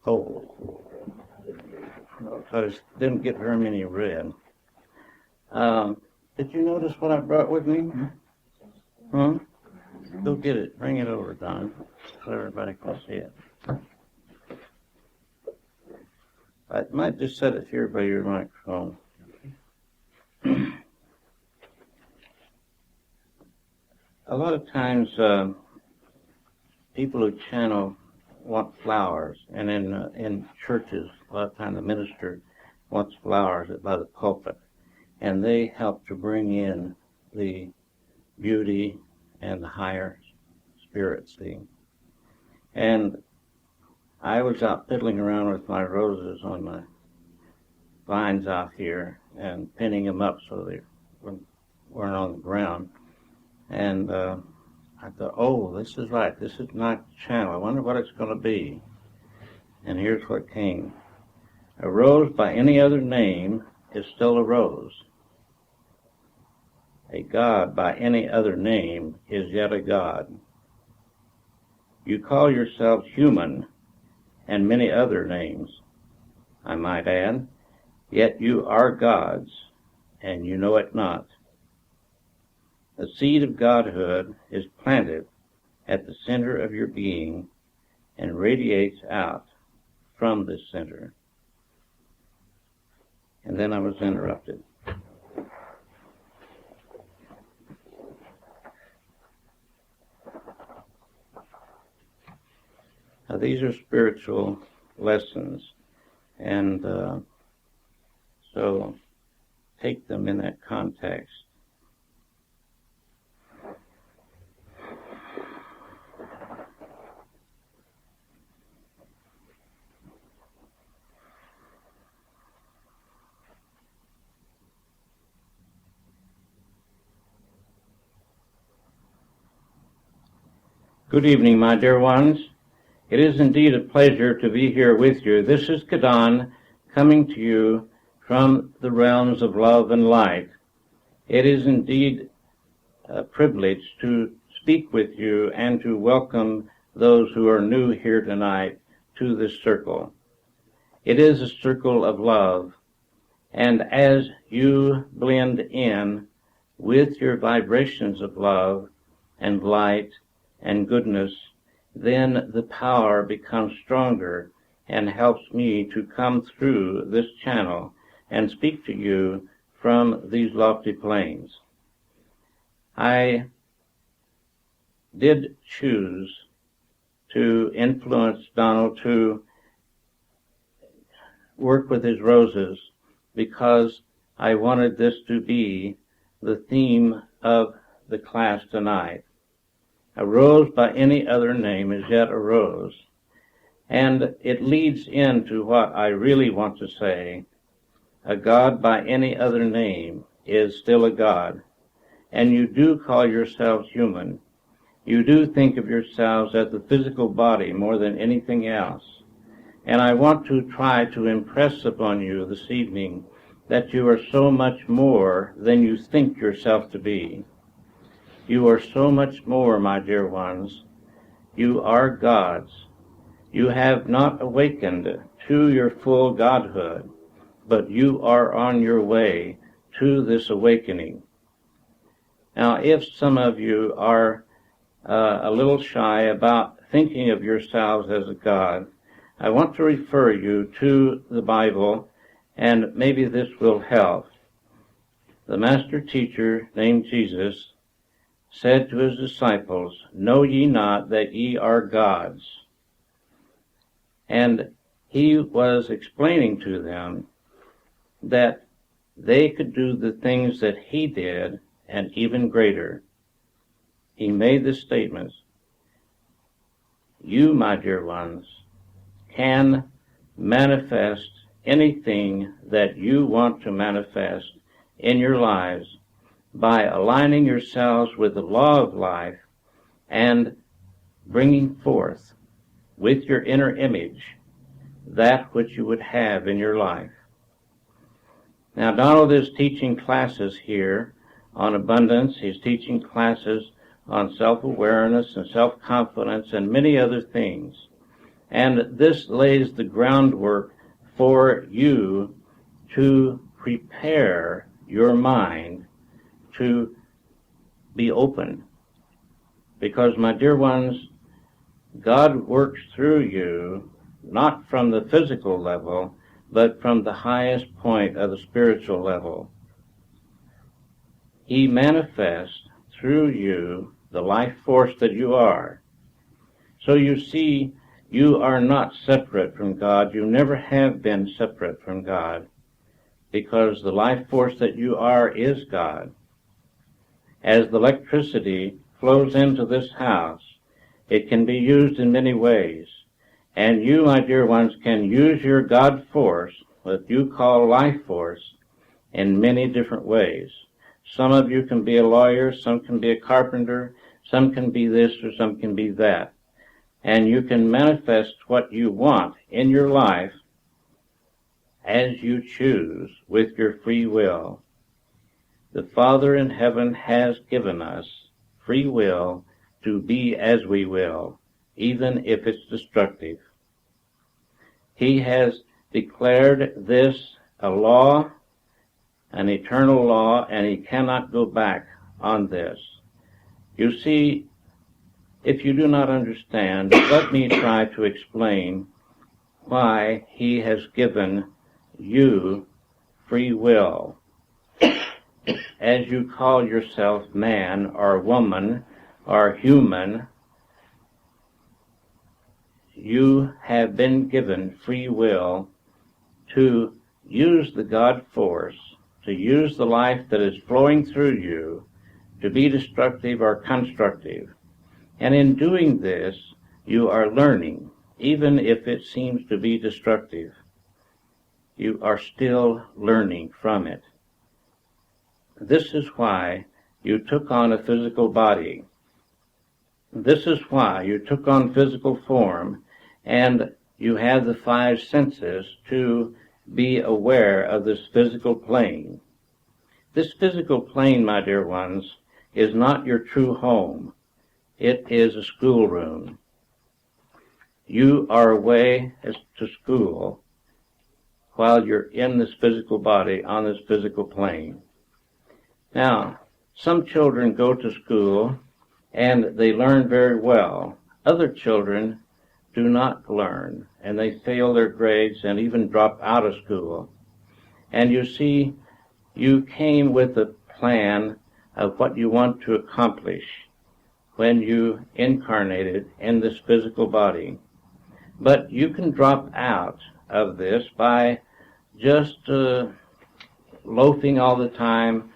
Oh, because didn't get very many read. Did you notice what I brought with me? Huh? Go get it. Bring it over, Don, so everybody can see it. I might just set it here by your microphone. A lot of times, people who channel want flowers, and in churches, a lot of times the minister wants flowers by the pulpit, and they help to bring in the beauty and the higher spirit, see. And I was out fiddling around with my roses on my vines out here and pinning them up so they weren't on the ground. And I thought, oh, this is right. This is not channel. I wonder what it's going to be. And here's what came. A rose by any other name is still a rose. A god by any other name is yet a god. You call yourselves human and many other names, I might add, yet you are gods, and you know it not. The seed of godhood is planted at the center of your being and radiates out from this center. And then I was interrupted. Now, these are spiritual lessons, and so take them in that context. Good evening, my dear ones. It is indeed a pleasure to be here with you. This is Gardian coming to you from the realms of love and light. It is indeed a privilege to speak with you and to welcome those who are new here tonight to this circle. It is a circle of love, and as you blend in with your vibrations of love and light and goodness, then the power becomes stronger and helps me to come through this channel and speak to you from these lofty planes. I did choose to influence Donald to work with his roses because I wanted this to be the theme of the class tonight. A rose by any other name is yet a rose. And it leads into what I really want to say. A god by any other name is still a god. And you do call yourselves human. You do think of yourselves as the physical body more than anything else. And I want to try to impress upon you this evening that you are so much more than you think yourself to be. You are so much more, my dear ones. You are gods. You have not awakened to your full godhood, but you are on your way to this awakening. Now, if some of you are a little shy about thinking of yourselves as a god, I want to refer you to the Bible, and maybe this will help. The master teacher named Jesus said to his disciples, "Know ye not that ye are gods?" And he was explaining to them that they could do the things that he did and even greater. He made the statements, you, my dear ones, can manifest anything that you want to manifest in your lives by aligning yourselves with the law of life and bringing forth with your inner image that which you would have in your life. Now, Donald is teaching classes here on abundance. He's teaching classes on self-awareness and self-confidence and many other things. And this lays the groundwork for you to prepare your mind to be open. Because, my dear ones, God works through you not from the physical level, but from the highest point of the spiritual level. He manifests through you the life force that you are. So you see, you are not separate from God. You never have been separate from God, because the life force that you are is God. As the electricity flows into this house, it can be used in many ways. And you, my dear ones, can use your God force, what you call life force, in many different ways. Some of you can be a lawyer, some can be a carpenter, some can be this or some can be that. And you can manifest what you want in your life as you choose with your free will. The Father in heaven has given us free will to be as we will, even if it's destructive. He has declared this a law, an eternal law, and he cannot go back on this. You see, if you do not understand, let me try to explain why he has given you free will. As you call yourself man or woman or human, you have been given free will to use the God force, to use the life that is flowing through you to be destructive or constructive. And in doing this, you are learning, even if it seems to be destructive. You are still learning from it. This is why you took on a physical body. This is why you took on physical form, and you have the five senses to be aware of this physical plane. This physical plane, my dear ones, is not your true home. It is a schoolroom. You are away to school while you're in this physical body on this physical plane. Now, some children go to school and they learn very well. Other children do not learn, and they fail their grades and even drop out of school. And you see, you came with a plan of what you want to accomplish when you incarnated in this physical body. But you can drop out of this by just loafing all the time,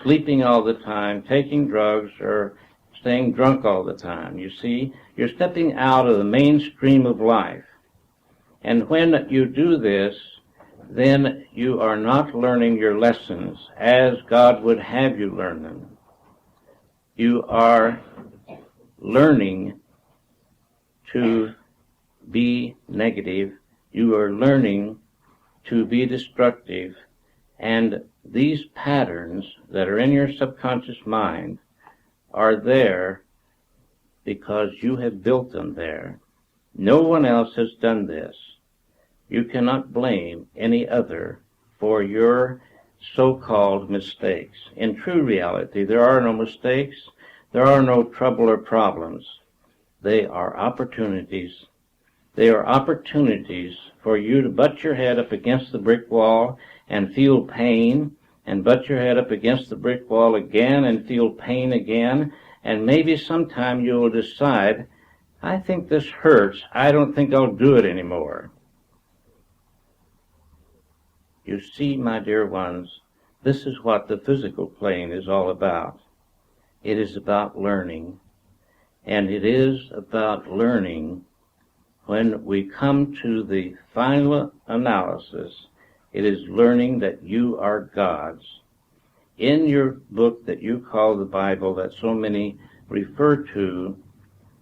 sleeping all the time, taking drugs, or staying drunk all the time. You see, you're stepping out of the mainstream of life. And when you do this, then you are not learning your lessons as God would have you learn them. You are learning to be negative. You are learning to be destructive. And these patterns that are in your subconscious mind are there because you have built them there. No one else has done this. You cannot blame any other for your so-called mistakes. In true reality, there are no mistakes. There are no trouble or problems. They are opportunities. They are opportunities for you to butt your head up against the brick wall and feel pain, and butt your head up against the brick wall again and feel pain again, and maybe sometime you will decide, I think this hurts. I don't think I'll do it anymore. You see, my dear ones, this is what the physical plane is all about. It is about learning. And it is about learning when we come to the final analysis. It is learning that you are God's. In your book that you call the Bible, that so many refer to,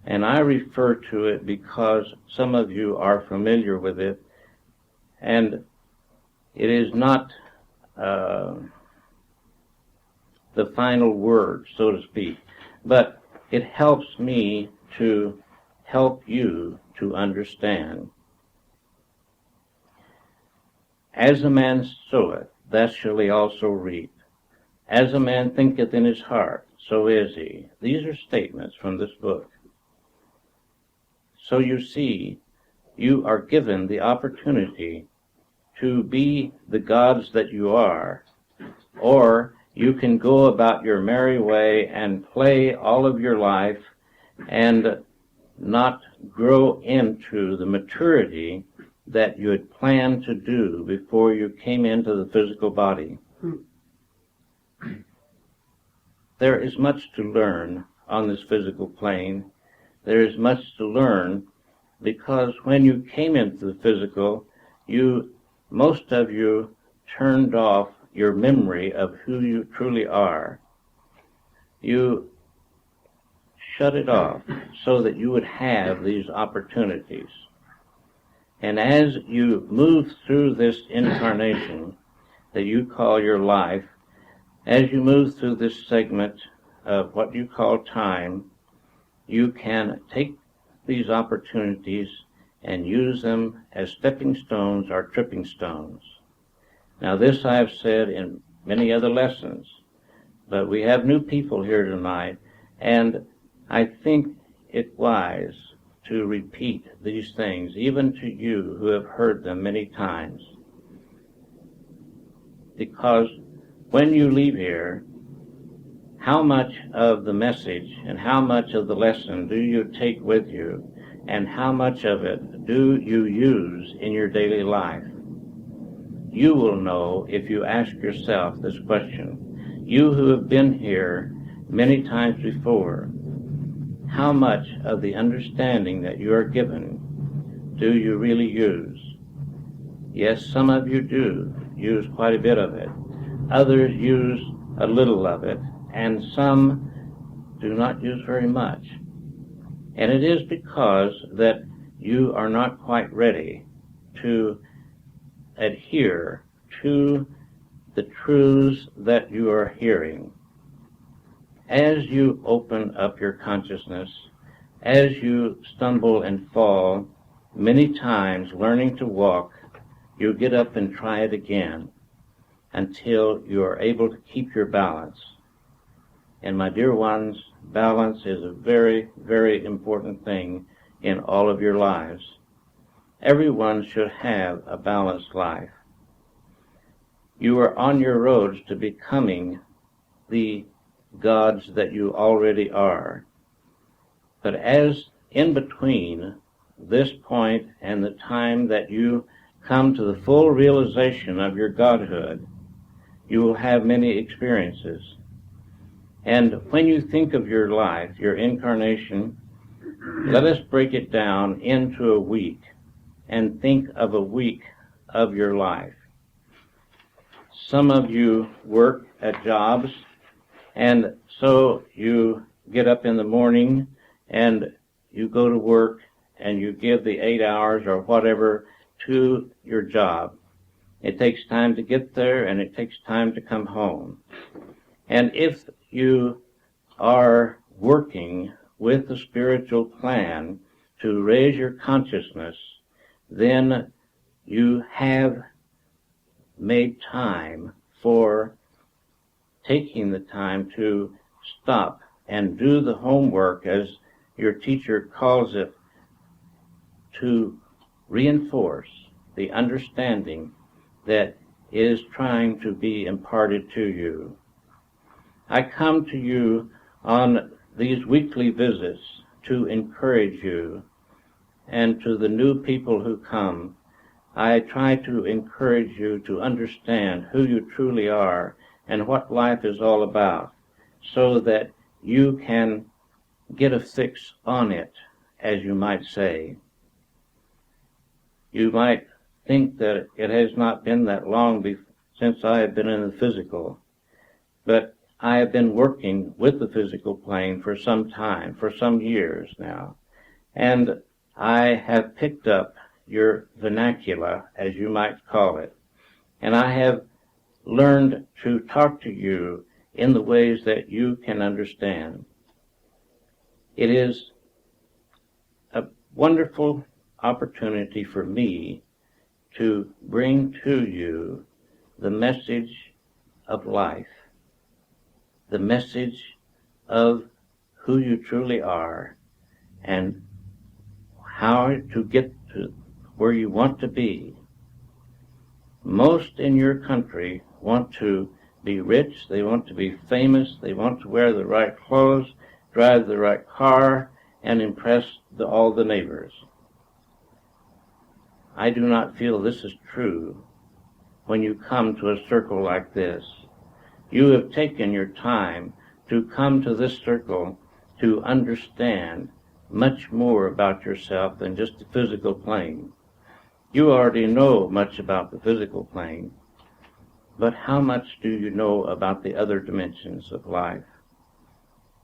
and I refer to it because some of you are familiar with it, and it is not the final word, so to speak, but it helps me to help you to understand. As a man soweth, that shall he also reap. As a man thinketh in his heart, so is he. These are statements from this book. So you see, you are given the opportunity to be the gods that you are, or you can go about your merry way and play all of your life and not grow into the maturity that you had planned to do before you came into the physical body. There is much to learn on this physical plane. There is much to learn because when you came into the physical, most of you turned off your memory of who you truly are. You shut it off so that you would have these opportunities. And as you move through this incarnation that you call your life, as you move through this segment of what you call time, you can take these opportunities and use them as stepping stones or tripping stones. Now this I have said in many other lessons, but we have new people here tonight, and I think it wise to repeat these things, even to you who have heard them many times. Because when you leave here, how much of the message and how much of the lesson do you take with you, and how much of it do you use in your daily life? You will know if you ask yourself this question. You who have been here many times before, how much of the understanding that you are given do you really use? Yes, some of you do use quite a bit of it. Others use a little of it, and some do not use very much. And it is because that you are not quite ready to adhere to the truths that you are hearing. As you open up your consciousness, as you stumble and fall, many times learning to walk, you get up and try it again until you are able to keep your balance. And my dear ones, balance is a very, very important thing in all of your lives. Everyone should have a balanced life. You are on your roads to becoming the gods that you already are. But as in between this point and the time that you come to the full realization of your godhood, you will have many experiences. And when you think of your life, your incarnation, let us break it down into a week and think of a week of your life. Some of you work at jobs, and so you get up in the morning and you go to work and you give the 8 hours or whatever to your job. It takes time to get there and it takes time to come home. And if you are working with the spiritual plan to raise your consciousness, then you have made time for taking the time to stop and do the homework, as your teacher calls it, to reinforce the understanding that is trying to be imparted to you. I come to you on these weekly visits to encourage you, and to the new people who come, I try to encourage you to understand who you truly are and what life is all about, so that you can get a fix on it, as you might say. You might think that it has not been that long since I have been in the physical, but I have been working with the physical plane for some time, for some years now, and I have picked up your vernacular, as you might call it, and I have learned to talk to you in the ways that you can understand. It is a wonderful opportunity for me to bring to you the message of life, the message of who you truly are and how to get to where you want to be. Most in your country want to be rich, they want to be famous, they want to wear the right clothes, drive the right car, and impress all the neighbors. I do not feel this is true when you come to a circle like this. You have taken your time to come to this circle to understand much more about yourself than just the physical plane. You already know much about the physical plane, but how much do you know about the other dimensions of life?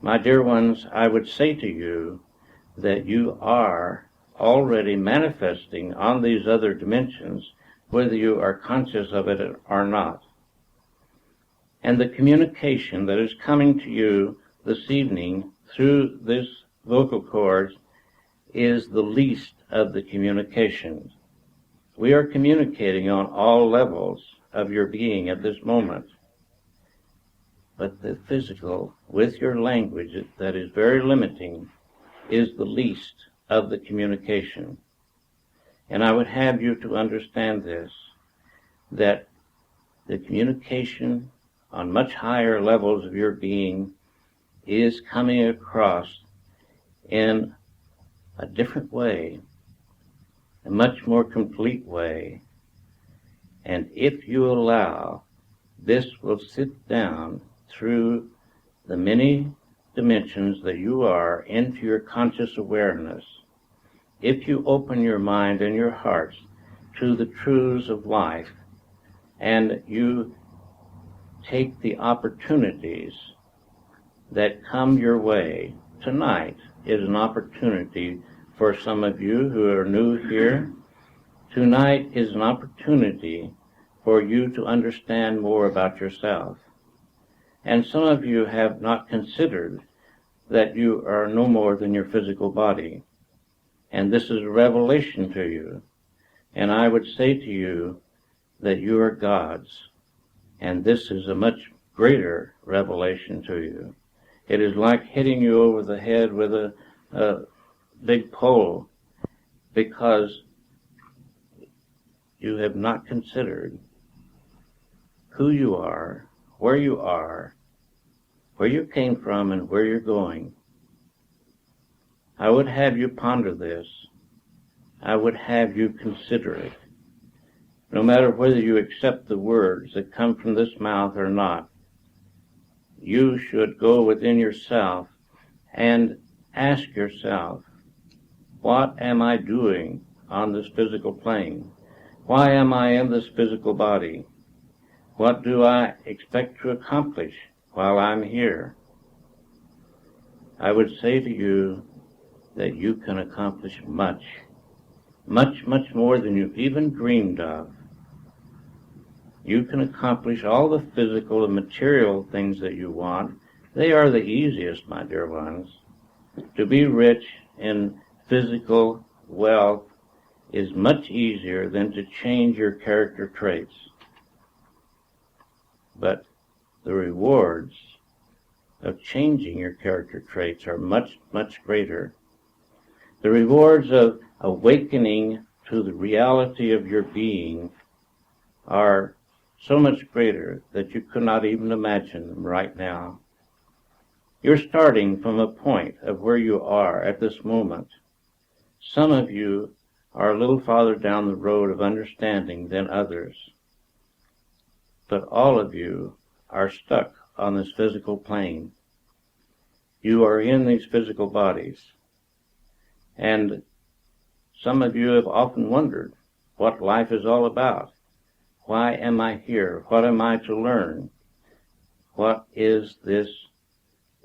My dear ones, I would say to you that you are already manifesting on these other dimensions, whether you are conscious of it or not. And the communication that is coming to you this evening through this vocal cords is the least of the communications. We are communicating on all levels of your being at this moment. But the physical, with your language that is very limiting, is the least of the communication. And I would have you to understand this, that the communication on much higher levels of your being is coming across in a different way, a much more complete way. And if you allow, this will sit down through the many dimensions that you are into your conscious awareness. If you open your mind and your hearts to the truths of life, and you take the opportunities that come your way. Tonight is an opportunity for some of you who are new here. Tonight is an opportunity for you to understand more about yourself. And some of you have not considered that you are no more than your physical body. And this is a revelation to you. And I would say to you that you are God's. And this is a much greater revelation to you. It is like hitting you over the head with a big pole, because you have not considered who you are, where you came from, and where you're going. I would have you ponder this. I would have you consider it. No matter whether you accept the words that come from this mouth or not, you should go within yourself and ask yourself, what am I doing on this physical plane? Why am I in this physical body? What do I expect to accomplish while I'm here? I would say to you that you can accomplish much, much, much more than you've even dreamed of. You can accomplish all the physical and material things that you want. They are the easiest, my dear ones. To be rich in physical wealth is much easier than to change your character traits. But the rewards of changing your character traits are much, much greater. The rewards of awakening to the reality of your being are so much greater that you could not even imagine them right now. You're starting from a point of where you are at this moment. Some of you are a little farther down the road of understanding than others, but all of you are stuck on this physical plane. You are in these physical bodies, and some of you have often wondered what life is all about. Why am I here? What am I to learn? What is this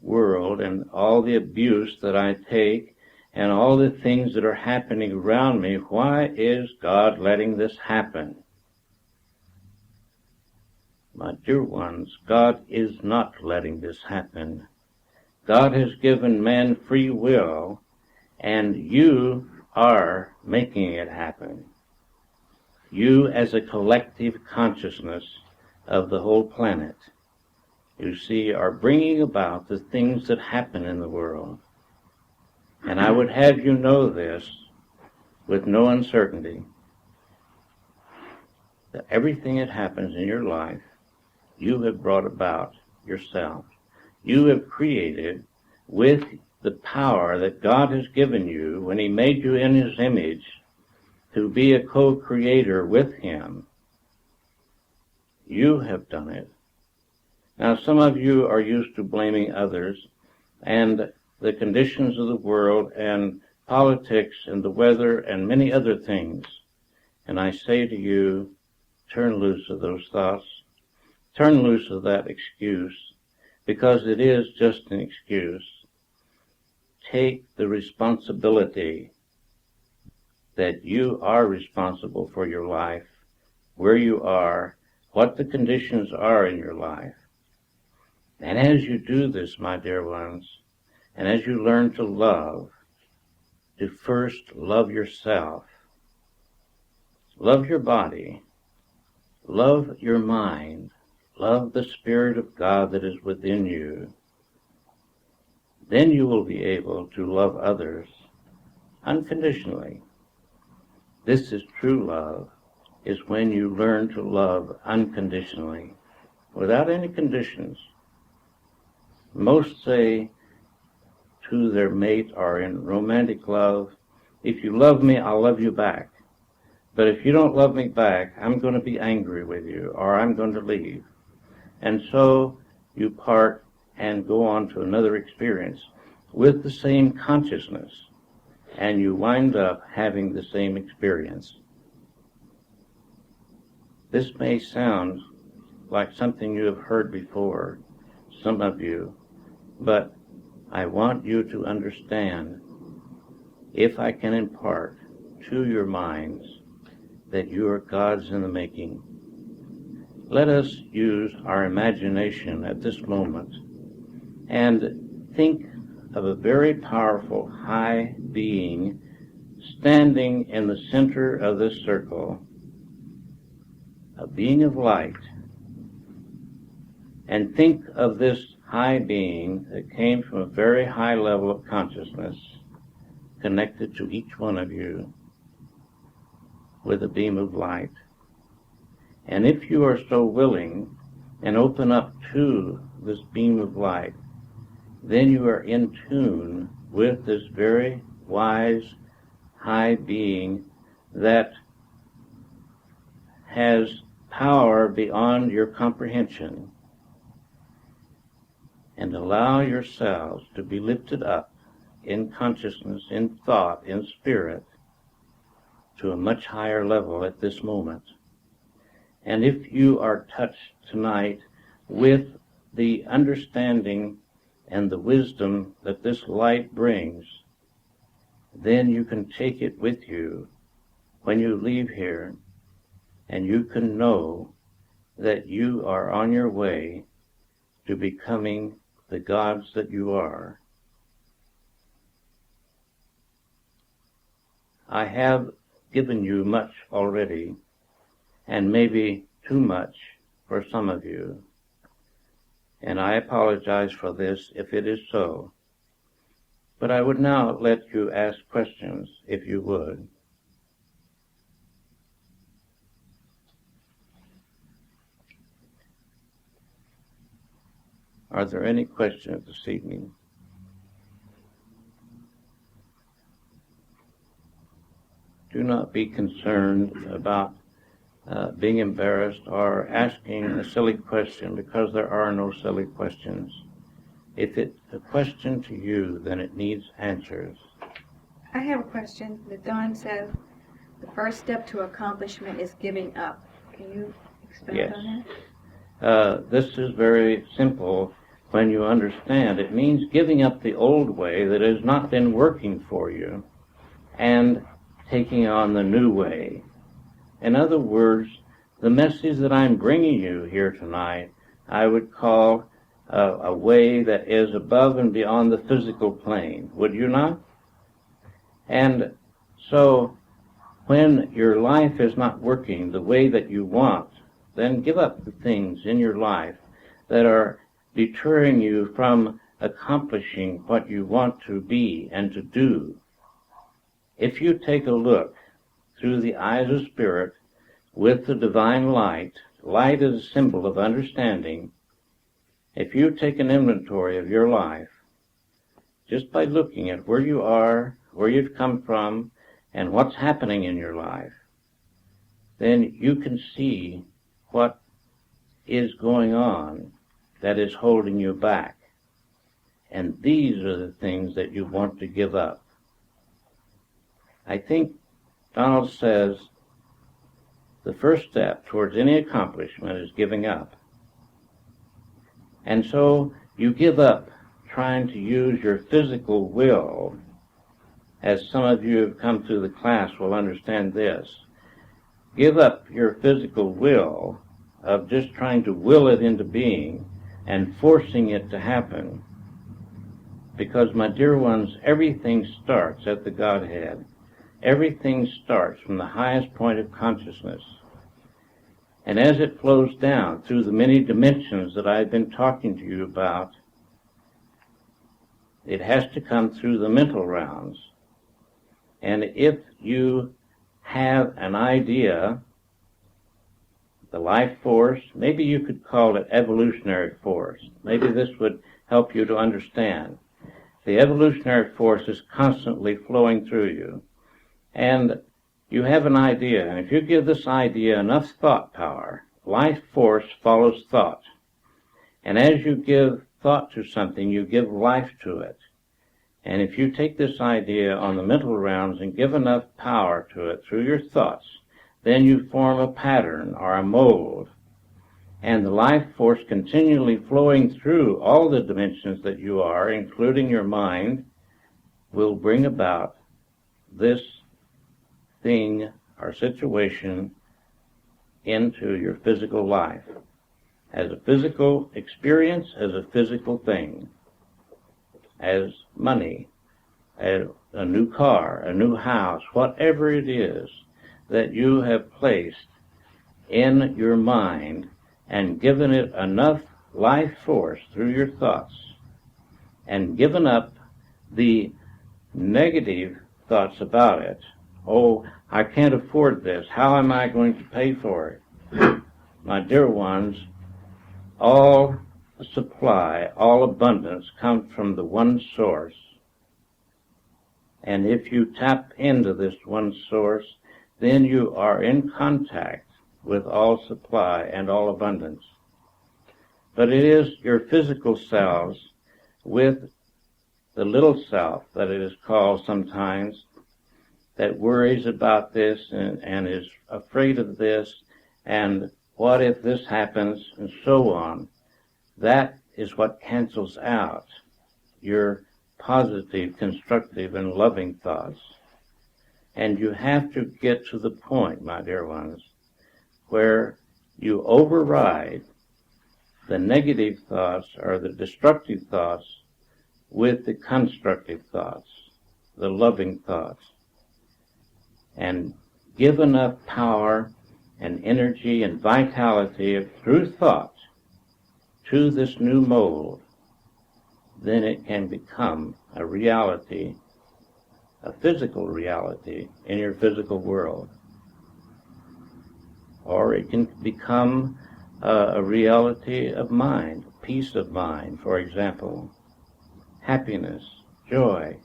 world and all the abuse that I take and all the things that are happening around me? Why is God letting this happen? My dear ones, God is not letting this happen. God has given man free will, and you are making it happen. You as a collective consciousness of the whole planet, you see, are bringing about the things that happen in the world. And I would have you know this with no uncertainty, that everything that happens in your life, you have brought about yourself. You have created with the power that God has given you when He made you in His image to be a co-creator with Him. You have done it. Now, some of you are used to blaming others and the conditions of the world and politics and the weather and many other things. And I say to you, turn loose of those thoughts. Turn loose of that excuse, because it is just an excuse. Take the responsibility that you are responsible for your life, where you are, what the conditions are in your life. And as you do this, my dear ones, and as you learn to love, to first love yourself, love your body, love your mind, love the Spirit of God that is within you, then you will be able to love others unconditionally. This is true love, is when you learn to love unconditionally, without any conditions. Most say to their mate or in romantic love, if you love me, I'll love you back. But if you don't love me back, I'm going to be angry with you, or I'm going to leave. And so you part and go on to another experience with the same consciousness, and you wind up having the same experience. This may sound like something you have heard before, some of you, but I want you to understand, if I can impart to your minds that you are God's in the making. Let us use our imagination at this moment and think of a very powerful high being standing in the center of this circle, a being of light, and think of this high being that came from a very high level of consciousness connected to each one of you with a beam of light. And if you are so willing and open up to this beam of light, then you are in tune with this very wise high being that has power beyond your comprehension. And allow yourselves to be lifted up in consciousness, in thought, in spirit, to a much higher level at this moment. And if you are touched tonight with the understanding and the wisdom that this light brings, then you can take it with you when you leave here, and you can know that you are on your way to becoming the gods that you are. I have given you much already, and maybe too much for some of you, and I apologize for this if it is so. But I would now let you ask questions, if you would. Are there any questions this evening? Do not be concerned about being embarrassed or asking a silly question, because there are no silly questions. If it's a question to you, then it needs answers. I have a question that Don says the first step to accomplishment is giving up. Can you expand on that? This is very simple when you understand. It means giving up the old way that has not been working for you and taking on the new way. In other words, the message that I'm bringing you here tonight, I would call a way that is above and beyond the physical plane, would you not? And So when your life is not working the way that you want, then give up the things in your life that are deterring you from accomplishing what you want to be and to do. If you take a look through the eyes of spirit with the divine light, light is a symbol of understanding. If you take an inventory of your life, just by looking at where you are, where you've come from, and what's happening in your life, then you can see what is going on that is holding you back. And these are the things that you want to give up. I think Donald says the first step towards any accomplishment is giving up. And so you give up trying to use your physical will. As some of you have come through the class will understand this. Give up your physical will of just trying to will it into being and forcing it to happen. Because, my dear ones, everything starts at the Godhead. Everything starts from the highest point of consciousness. And as it flows down through the many dimensions that I've been talking to you about, it has to come through the mental realms. And if you have an idea, the life force, maybe you could call it evolutionary force. Maybe this would help you to understand. The evolutionary force is constantly flowing through you. And you have an idea, and if you give this idea enough thought power, life force follows thought. And as you give thought to something, you give life to it. And if you take this idea on the mental realms and give enough power to it through your thoughts, then you form a pattern or a mold. And the life force continually flowing through all the dimensions that you are, including your mind, will bring about this thing or situation into your physical life. As a physical experience, as a physical thing. As money, as a new car, a new house, whatever it is that you have placed in your mind and given it enough life force through your thoughts and given up the negative thoughts about it. Oh, I can't afford this. How am I going to pay for it? My dear ones, all supply, all abundance comes from the one source. And if you tap into this one source, then you are in contact with all supply and all abundance. But it is your physical selves with the little self that it is called sometimes that worries about this and is afraid of this and what if this happens and so on. That is what cancels out your positive, constructive, and loving thoughts. And you have to get to the point, my dear ones, where you override the negative thoughts or the destructive thoughts with the constructive thoughts, the loving thoughts, and give enough power and energy and vitality through thought to this new mold, then it can become a reality, a physical reality in your physical world. Or it can become a reality of mind, peace of mind, for example, happiness, joy,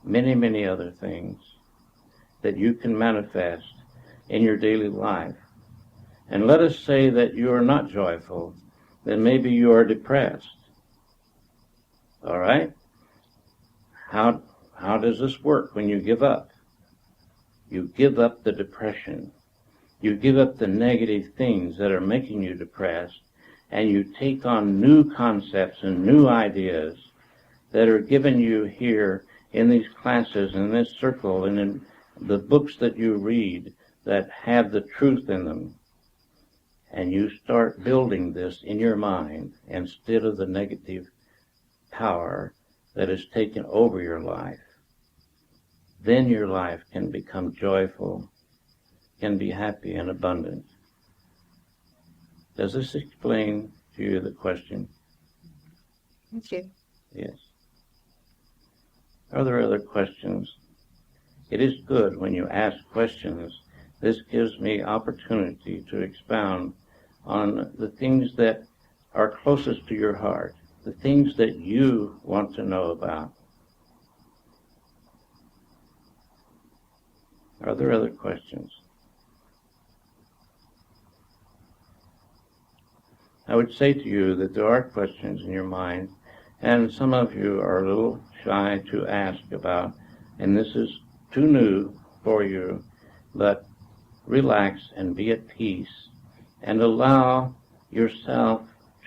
many, many other things that you can manifest in your daily life. And let us say that you are not joyful, then maybe you are depressed. All right? How does this work when you give up? You give up the depression. You give up the negative things that are making you depressed, and you take on new concepts and new ideas that are given you here in these classes, in this circle, and in the books that you read that have the truth in them. And you start building this in your mind instead of the negative power that has taken over your life. then your life can become joyful, can be happy and abundant. Does this explain to you the question? Okay. Yes. Are there other questions? It is good when you ask questions. This gives me opportunity to expound on the things that are closest to your heart, the things that you want to know about. Are there other questions? I would say to you that there are questions in your mind, and some of you are a little shy to ask about, and this is too new for you, but relax and be at peace and allow yourself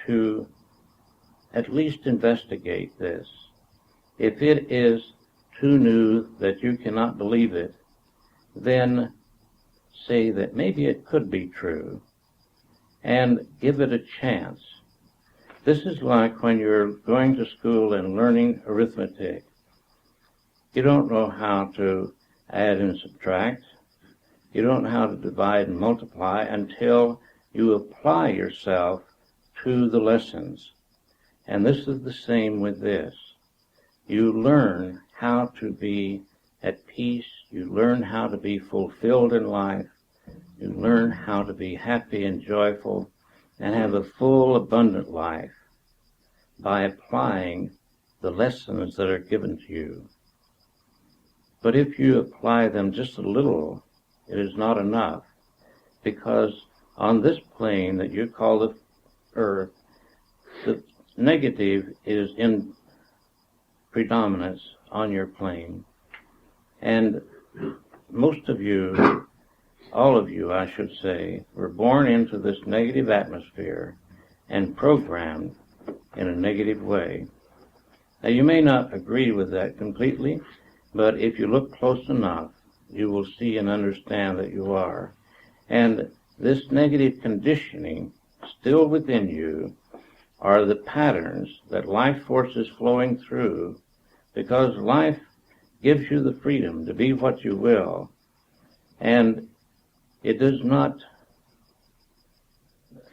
to at least investigate this. If it is too new that you cannot believe it, then say that maybe it could be true and give it a chance. This is like when you're going to school and learning arithmetic. You don't know how to add and subtract. You don't know how to divide and multiply until you apply yourself to the lessons. And this is the same with this. You learn how to be at peace. You learn how to be fulfilled in life. You learn how to be happy and joyful and have a full, abundant life by applying the lessons that are given to you. But if you apply them just a little, it is not enough, because on this plane that you call the earth, the negative is in predominance on your plane. And most of you, all of you, I should say, were born into this negative atmosphere and programmed in a negative way. Now, you may not agree with that completely, but if you look close enough, you will see and understand that you are. And this negative conditioning still within you are the patterns that life force is flowing through, because life gives you the freedom to be what you will, and it does not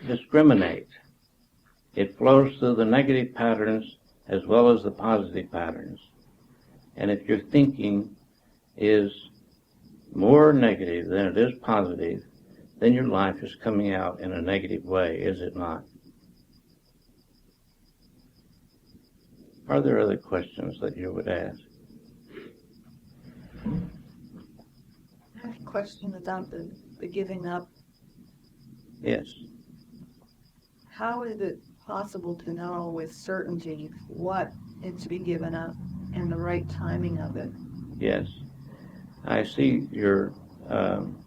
discriminate. It flows through the negative patterns as well as the positive patterns. And if your thinking is more negative than it is positive, then your life is coming out in a negative way, is it not? Are there other questions that you would ask? I have a question about the giving up. Yes. How is it possible to know with certainty what is to be given up and the right timing of it? Yes. I see your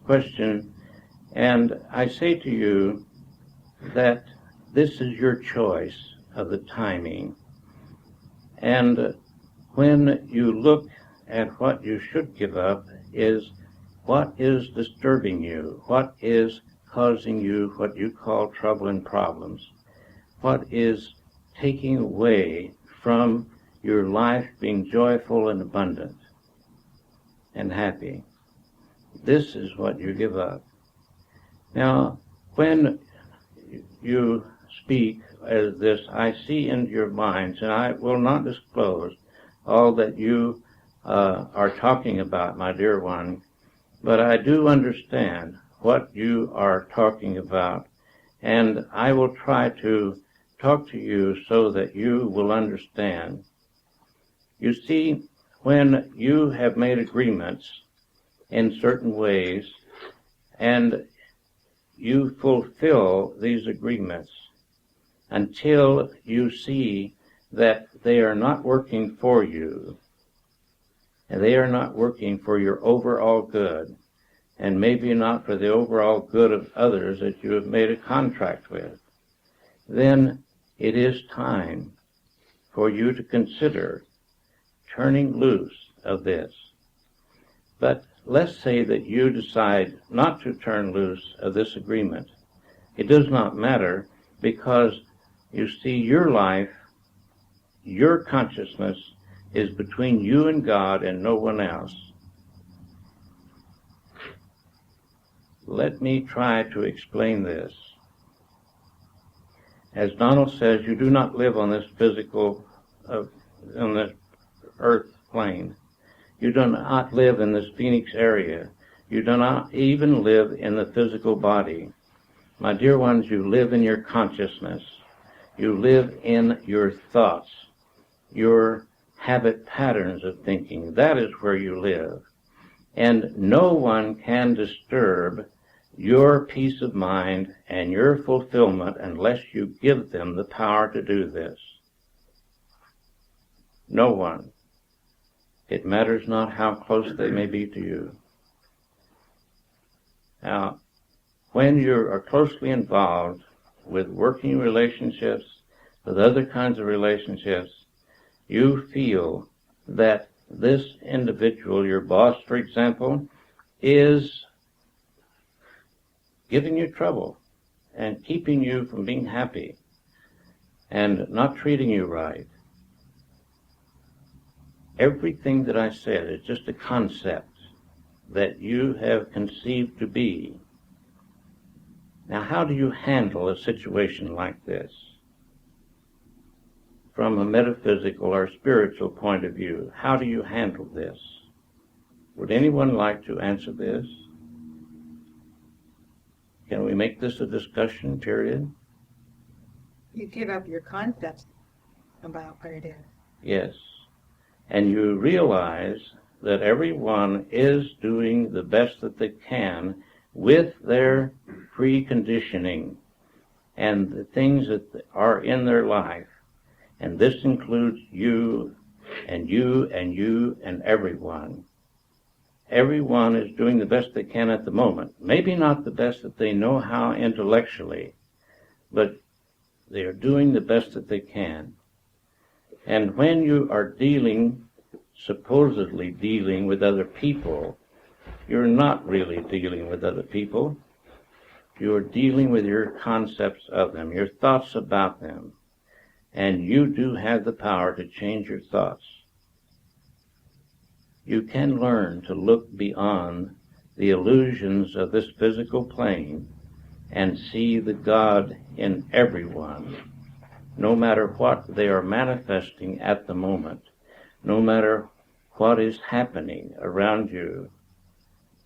question, and I say to you that this is your choice of the timing. And when you look at what you should give up is what is disturbing you, what is causing you what you call trouble and problems, what is taking away from your life being joyful and abundant and happy. This is what you give up. Now, when you speak as this, I see into your minds, and I will not disclose all that you are talking about, my dear one, but I do understand what you are talking about, and I will try to talk to you so that you will understand. You see, when you have made agreements in certain ways, and you fulfill these agreements until you see that they are not working for you, and they are not working for your overall good, and maybe not for the overall good of others that you have made a contract with, then it is time for you to consider turning loose of this. But let's say that you decide not to turn loose of this agreement. It does not matter, because you see, your life, your consciousness is between you and God and no one else. let me try to explain this. As Donald says, you do not live on this physical, on this earth plane. You do not live in this Phoenix area. You do not even live in the physical body. My dear ones, you live in your consciousness. You live in your thoughts, your habit patterns of thinking. That is where you live. And no one can disturb your peace of mind and your fulfillment unless you give them the power to do this. No one. It matters not how close they may be to you. Now, when you are closely involved with working relationships, with other kinds of relationships, you feel that this individual, your boss, for example, is giving you trouble and keeping you from being happy and not treating you right. Everything that I said is just a concept that you have conceived to be. Now, how do you handle a situation like this? From a metaphysical or spiritual point of view, how do you handle this? Would anyone like to answer this? Can we make this a discussion period? You give up your concepts about what it is. Yes. And you realize that everyone is doing the best that they can with their preconditioning and the things that are in their life. And this includes you and you and you and everyone. Everyone is doing the best they can at the moment. Maybe not the best that they know how intellectually, but they are doing the best that they can. And when you are supposedly dealing with other people, you're not really dealing with other people. You're dealing with your concepts of them, your thoughts about them. And you do have the power to change your thoughts. You can learn to look beyond the illusions of this physical plane and see the God in everyone, no matter what they are manifesting at the moment, no matter what is happening around you.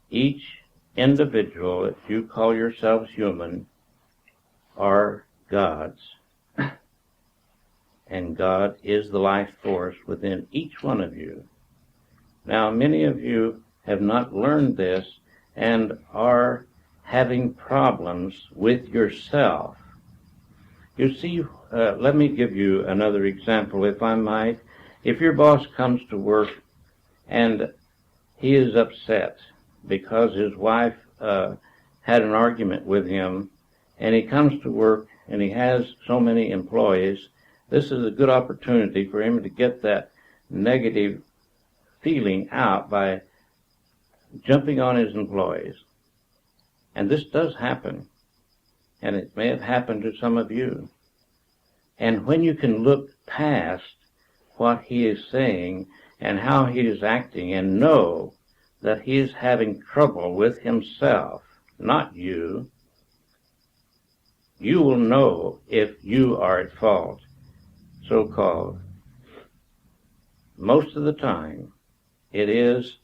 Each individual, if you call yourselves human, are God's. And God is the life force within each one of you. Now, many of you have not learned this and are having problems with yourself. You see, let me give you another example, if I might. If your boss comes to work and he is upset because his wife had an argument with him, and he comes to work and he has so many employees, this is a good opportunity for him to get that negative feeling out by jumping on his employees. And this does happen, and it may have happened to some of you. And when you can look past what he is saying and how he is acting and know that he is having trouble with himself, not you, you will know if you are at fault, so-called. Most of the time, it is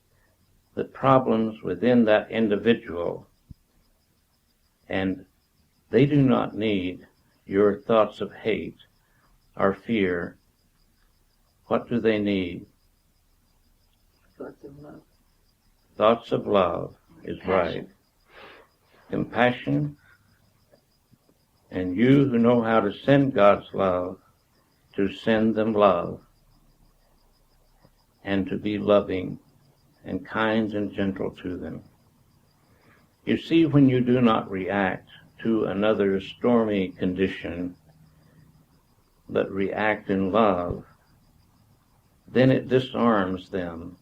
the problems within that individual, and they do not need your thoughts of hate or fear. What do they need? Thoughts of love. Thoughts of love is right. Compassion. And you who know how to send God's love, to send them love, and to be loving and kind and gentle to them. You see, when you do not react to another stormy condition, but react in love, then it disarms them,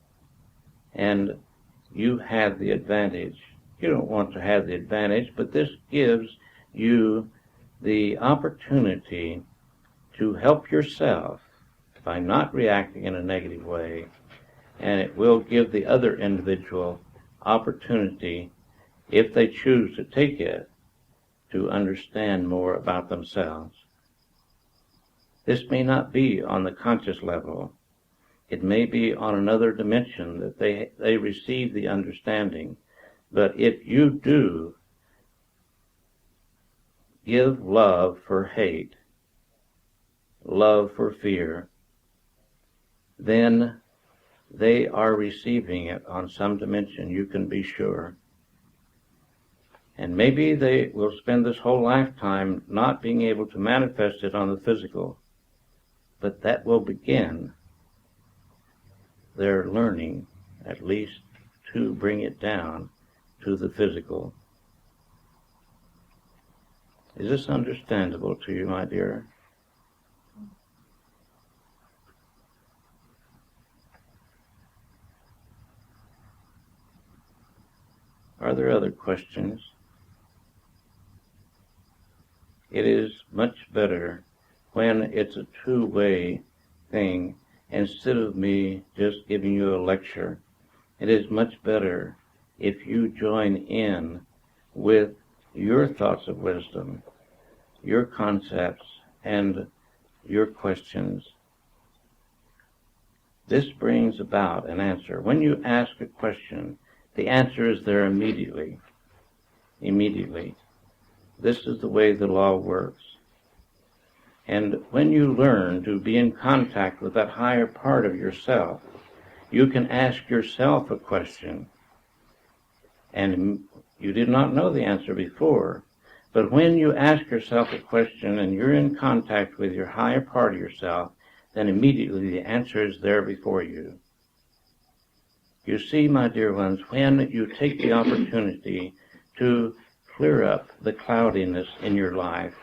and you have the advantage. You don't want to have the advantage, but this gives you the opportunity to help yourself by not reacting in a negative way, and it will give the other individual opportunity if they choose to take it, to understand more about themselves. This may not be on the conscious level. It may be on another dimension that they receive the understanding. But if you do give love for hate, love for fear, then they are receiving it on some dimension, you can be sure. And maybe they will spend this whole lifetime not being able to manifest it on the physical, but that will begin their learning, at least to bring it down to the physical. Is this understandable to you, my dear? Are there other questions? It is much better when it's a two-way thing instead of me just giving you a lecture. It is much better if you join in with your thoughts of wisdom, your concepts, and your questions. This brings about an answer. When you ask a question, the answer is there immediately. Immediately. This is the way the law works. And when you learn to be in contact with that higher part of yourself, you can ask yourself a question. And you did not know the answer before. But when you ask yourself a question and you're in contact with your higher part of yourself, then immediately the answer is there before you. You see, my dear ones, when you take the opportunity to clear up the cloudiness in your life,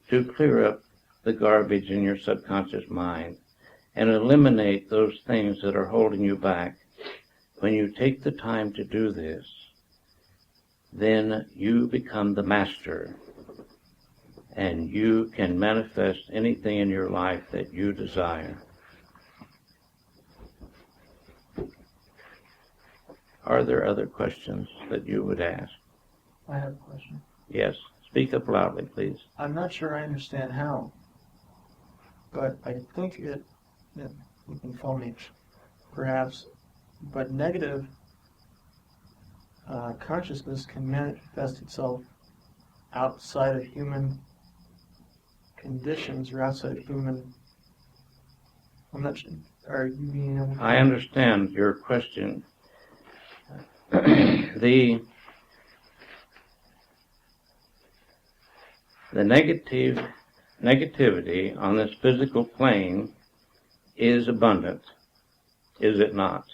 to clear up the garbage in your subconscious mind, and eliminate those things that are holding you back, when you take the time to do this, then you become the master, and you can manifest anything in your life that you desire. Are there other questions that you would ask? I have a question. Yes. Speak up loudly, please. I'm not sure I understand how, but I think you can phone me, perhaps, but negative consciousness can manifest itself outside of human conditions or outside of human. I'm not sure. Are you being able to? I understand your question. The negativity on this physical plane is abundant, is it not?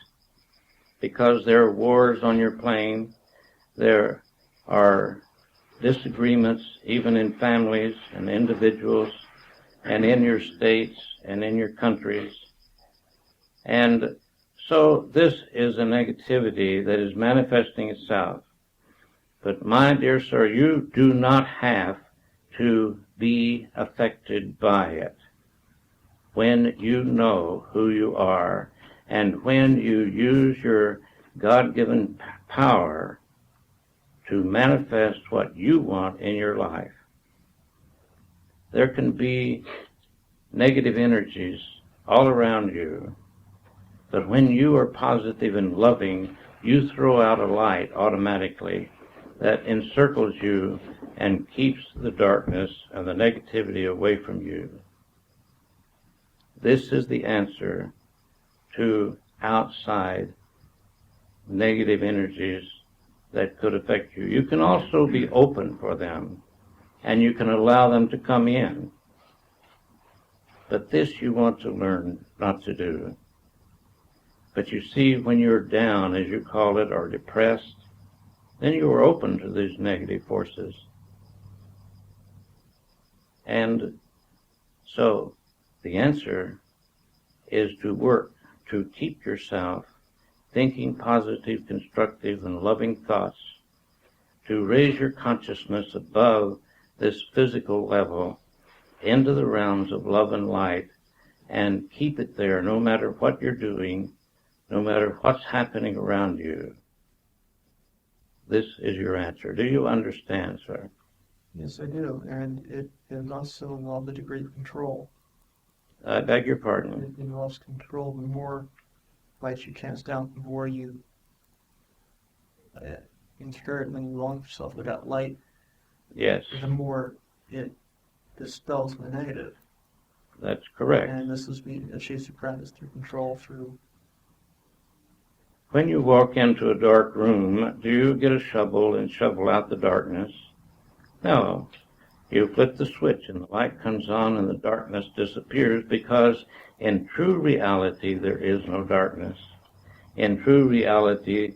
Because there are wars on your plane, there are disagreements even in families and individuals and in your states and in your countries. And so this is a negativity that is manifesting itself. But my dear sir, you do not have to be affected by it. When you know who you are, and when you use your God-given power to manifest what you want in your life, there can be negative energies all around you, but when you are positive and loving, you throw out a light automatically that encircles you and keeps the darkness and the negativity away from you. This is the answer to outside negative energies that could affect you. You can also be open for them, and you can allow them to come in. But this you want to learn not to do. But you see, when you're down, as you call it, or depressed, then you are open to these negative forces. And so the answer is to work to keep yourself thinking positive, constructive, and loving thoughts, to raise your consciousness above this physical level into the realms of love and light, and keep it there no matter what you're doing, no matter what's happening around you. this is your answer. Do you understand, sir? Yes, I do, and it also involves a degree of control. I beg your pardon. It involves control. The more light you cast down, the more you inherently wrong yourself without light, Yes, the more it dispels the negative. that's correct. And this is being achieved through practice, through control, through. When you walk into a dark room, do you get a shovel and shovel out the darkness? No. You flip the switch and the light comes on and the darkness disappears, because in true reality there is no darkness. In true reality